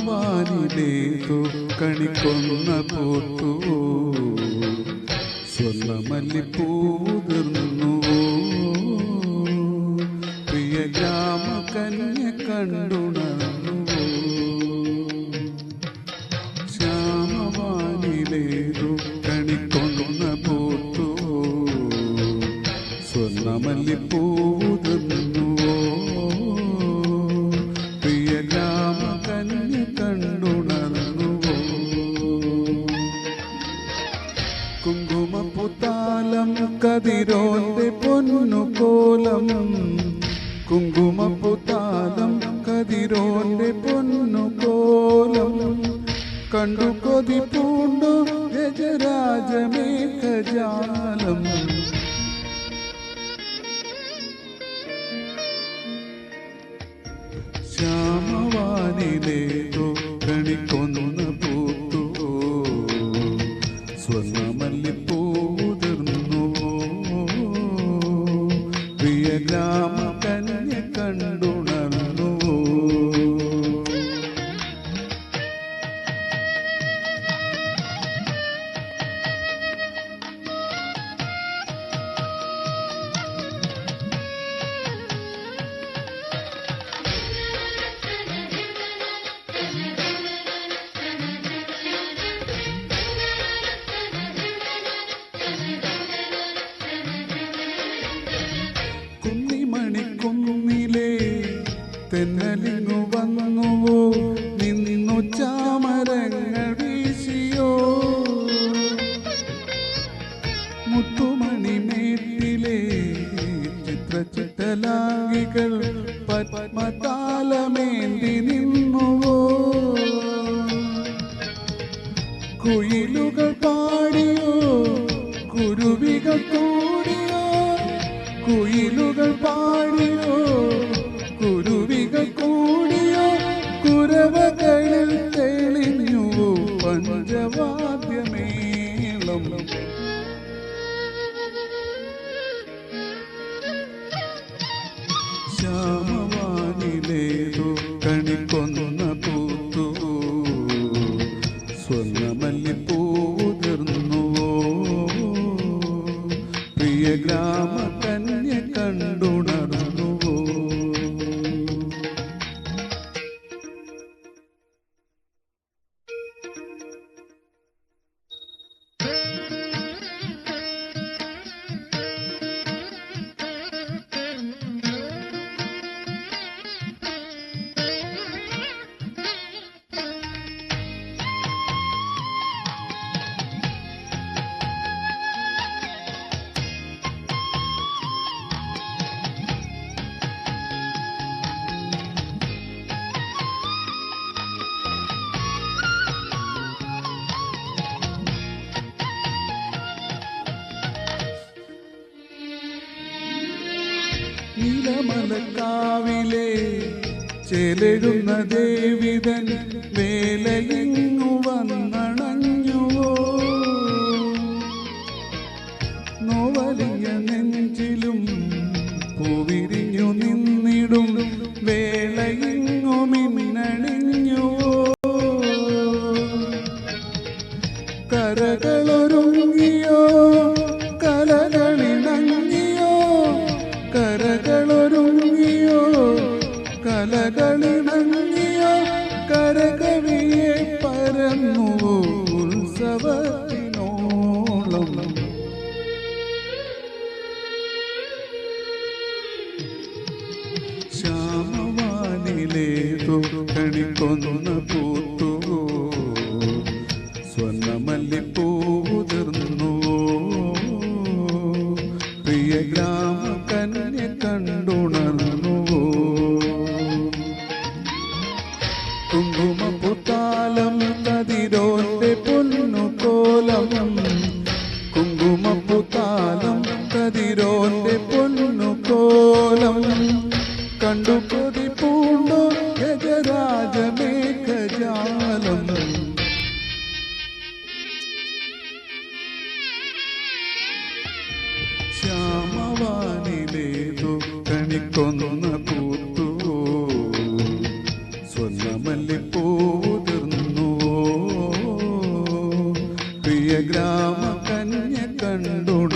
ശ്യാമവാനിലേതോ കണിക്കൊന്ന പൂത്തു സ്വർണ്ണമല്ലിപ്പൂതിർന്നുവോ പ്രിയ ഗ്രാമ കന്യ കണ്ടുണർന്നുവോ ശ്യാമവാനിലേതോ കണിക്കൊന്ന പൂത്തു സ്വർണ്ണമല്ലിപ്പൂതിർന്നുവോ പ്രിയ ഗ്രാമ കന്യ കണ്ടുണർന്നുവോ കുങ്കുമപ്പുത്താലം കതിരോന്റെ പൊന്നുകോലം കുങ്കുമപ്പുത്താലം കതിരോന്റെ പൊന്നുകോലം കണ്ടു കൊതി പൂണ്ടു ഗജരാജമേഘജാലം ശ്യാമവാനിലേതോ കണിക്കൊന്ന പൂത്തു സ്വർണ്ണമല്ലിപ്പൂതിർന്നുവോ പ്രിയ ഗ്രാമ കന്യ കണ്ടുണർന്നുവോ കുന്നിമണിക്കുന്നിലേ തെന്നലിങ്ങു വന്നുവോ നിന്നു ചാമരങ്ങൾ വീശിയോ മുത്തുമണിമേട്ടിലെ ചിത്രചിട്ടലാംഗികൾ പത്മതാലമേന്തി നിന്നുവോ കുയിലുകൾ പാടിയോ കുരുവികൾ കൂടിയോ കുയിലുകൾ പാടിയോ കുരുവികൾ കൂടിയോ കുരവകളിൽ തെളിഞ്ഞുവോ പഞ്ചവാദ്യമേളം ശ്യാമവാനിലേതോ കണിക്കൊന്ന പൂത്തു സ്വർണ്ണമല്ലിപ്പൂതിർന്നുവോ പ്രിയ ഗ്രാമ കന്യ കണ്ടുണർന്നുവോ നീലമലക്കാവിലെ ചേലെഴുന്ന ദേവിതൻ വേലയിങ്ങു വന്നണഞ്ഞുവോ നോവലിഞ്ഞ നെഞ്ചിലും പൂവിരിഞ്ഞു നിന്നിടും വേളയിങ്ങു മിന്നണിഞ്ഞുവോ കരകളൊരുങ്ങിയോ കലകളിണങ്ങിയോ കരകളൊരുങ്ങിയോ കലകളിണങ്ങിയോ കരകവിയെ പരന്നുവോ ഉത്സവത്തിനോളം ശ്യാമവാനിലേതോ കണിക്കൊന്ന പൂത്തു സ്വർണ്ണമല്ലിപ്പൂതിർന്നുവോ പ്രിയ ഗ്രാമ കന്യ കണ്ടുണർന്നുവോ കുങ്കുമപ്പുത്താലം കതിരോന്റെ പൊന്നുകോലം കുങ്കുമപ്പുത്താലം കതിരോന്റെ പൊന്നുകോലം കണ്ടു കൊതി പൂണ്ടു ഗജരാജമേഘജാലം ശ്യാമവാനിലേതോ കണിക്കൊന്ന പൂത്തു സ്വർണ്ണമല്ലി ഗ്രാമ കന്യ കണ്ടുണ